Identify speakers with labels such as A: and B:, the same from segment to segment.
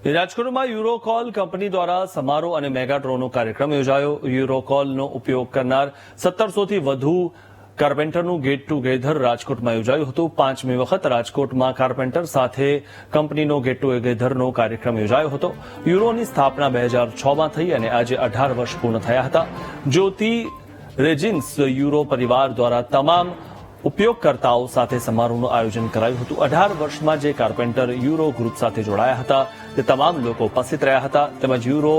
A: રાજકોટમાં યુરોકોલ કંપની દ્વારા સમારોહ અને મેગા ડ્રોનો કાર્યક્રમ યોજાયો. યુરોકોલનો ઉપયોગ કરનાર 1700થી વધુ કાર્પેન્ટરનું ગેટ ટુગેધર રાજકોટમાં યોજાયું હતું. 5મી વખત રાજકોટમાં કાર્પેન્ટર સાથે કંપનીનો ગેટ ટુગેધરનો કાર્યક્રમ યોજાયો હતો. યુરોની સ્થાપના 2006માં થઈ અને આજે 18 વર્ષ પૂર્ણ થયા હતા. જ્યોતિ રેજિન્સ યુરો પરિવાર દ્વારા તમામ ઉપયોગકર્તાઓ સાથે સમારોહનું આયોજન કરાયું હતું. 18 વર્ષમાં જે કાર્પેન્ટર યુરો ગ્રુપ સાથે જોડાયા હતા તે તમામ લોકો ઉપસ્થિત રહ્યા હતા. તેમજ યુરો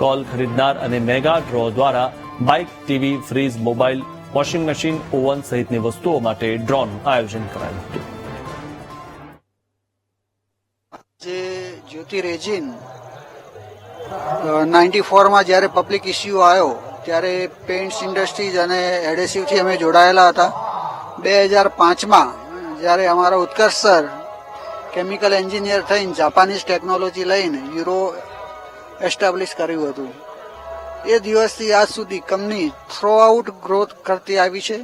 A: કોલ ખરીદનાર અને મેગા ડ્રો દ્વારા bike, TV, fridge, mobile, washing machine, oven સહિતની વસ્તુઓ માટે ડ્રોનું આયોજન કરાયું હતું.
B: જે જ્યોતિ રેજિન 94માં જ્યારે પબ્લિક ઇસ્યુ આવ્યો ત્યારે પેઇન્ટ્સ ઇન્ડસ્ટ્રીઝ અને એડેસિવથી અમે જોડાયેલા હતા. 2005માં જ્યારે અમારા ઉત્કર્ષ સર કેમિકલ એન્જિનિયર થઈને જાપાનીઝ ટેકનોલોજી લઈને યુરો એસ્ટાબ્લિશ કર્યું હતું. એ દિવસથી આજ સુધી કંપની થ્રો આઉટ ગ્રોથ કરતી આવી છે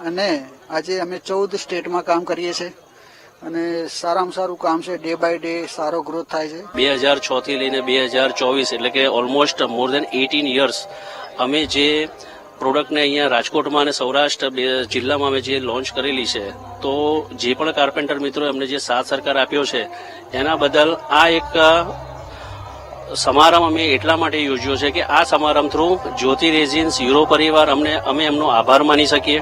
B: અને આજે અમે 14 સ્ટેટમાં કામ કરીએ છીએ અને સારામાં સારું કામ છે. ડે બાય ડે સારો ગ્રોથ થાય છે.
C: 2006 થી લઈને 2024 એટલે કે ઓલમોસ્ટ મોર દેન 18 યર્સ અમે જે પ્રોડક્ટને અહીંયા રાજકોટમાં અને સૌરાષ્ટ્ર જિલ્લામાં અમે જે લોન્ચ કરેલી છે, તો જે પણ કાર્પેન્ટર મિત્રો એમને જે સાથ સહકાર આપ્યો છે એના બદલ આ એક સમારંભ અમે એટલા માટે યોજ્યો છે કે આ સમારંભ થ્રુ જ્યોતિ રેઝિન્સ યુરો પરિવાર અમે એમનો આભાર માની શકીએ.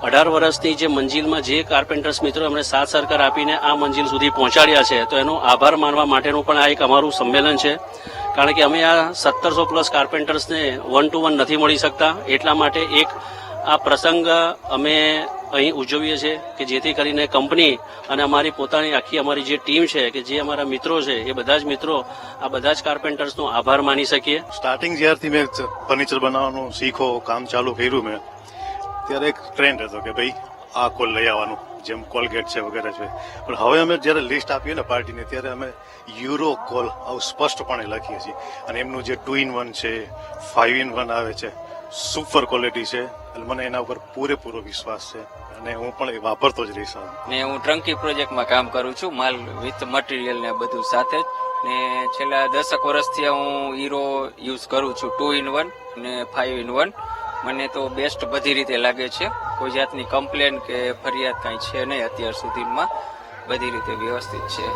C: 18 વર્ષની જે મંજિલમાં જે કાર્પેન્ટર્સ મિત્રો એમણે સાથ સહકાર આપીને આ મંજિલ સુધી પહોંચાડ્યા છે, તો એનો આભાર માનવા માટેનું પણ આ એક અમારું સંમેલન છે. કારણ કે અમે આ 1700 પ્લસ કાર્પેન્ટર્સને 1 to 1 નથી મળી શકતા, એટલા માટે એક આ પ્રસંગ અમે અહીં ઉજવીએ છીએ કે જેથી કરીને કંપની અને અમારી પોતાની આખી અમારી જે ટીમ છે કે જે અમારા મિત્રો છે એ બધા જ મિત્રો આ બધા જ કાર્પેન્ટર્સનો આભાર માની શકીએ.
D: સ્ટાર્ટિંગ જ્યારથી મેં ફર્નિચર બનાવવાનું શીખો, કામ ચાલુ કર્યું મેં, ત્યારે એક ટ્રેન્ડ હતો કે ભાઈ આ કોલ લઈ આવવાનું, જેમ કોલગેટ છે વગેરે છે. પણ હવે અમે જયારે લિસ્ટ આપીએ ને પાર્ટીને ત્યારે અમે યુરો કોલ આવું સ્પષ્ટપણે લખીએ છીએ. અને એમનું જે 2-in-1 છે, 5-in-1 આવે છે, સુપર ક્વોલિટી છે. એટલે મને એના ઉપર પૂરેપૂરો વિશ્વાસ છે અને હું પણ એ વાપરતો જ રહીશ.
E: ને હું ટ્રંકી પ્રોજેક્ટમાં કામ કરું છું, માલ વિથ મટીરિયલ ને બધું સાથે જ. ને છેલ્લા 10 વર્ષથી હું હીરો યુઝ કરું છું, 2-in-1 ને 5-in-1. મને તો બેસ્ટ બધી રીતે લાગે છે. કોઈ જાતની કમ્પ્લેન કે ફરિયાદ કાંઈ છે નહીં અત્યાર સુધીમાં, બધી રીતે વ્યવસ્થિત છે.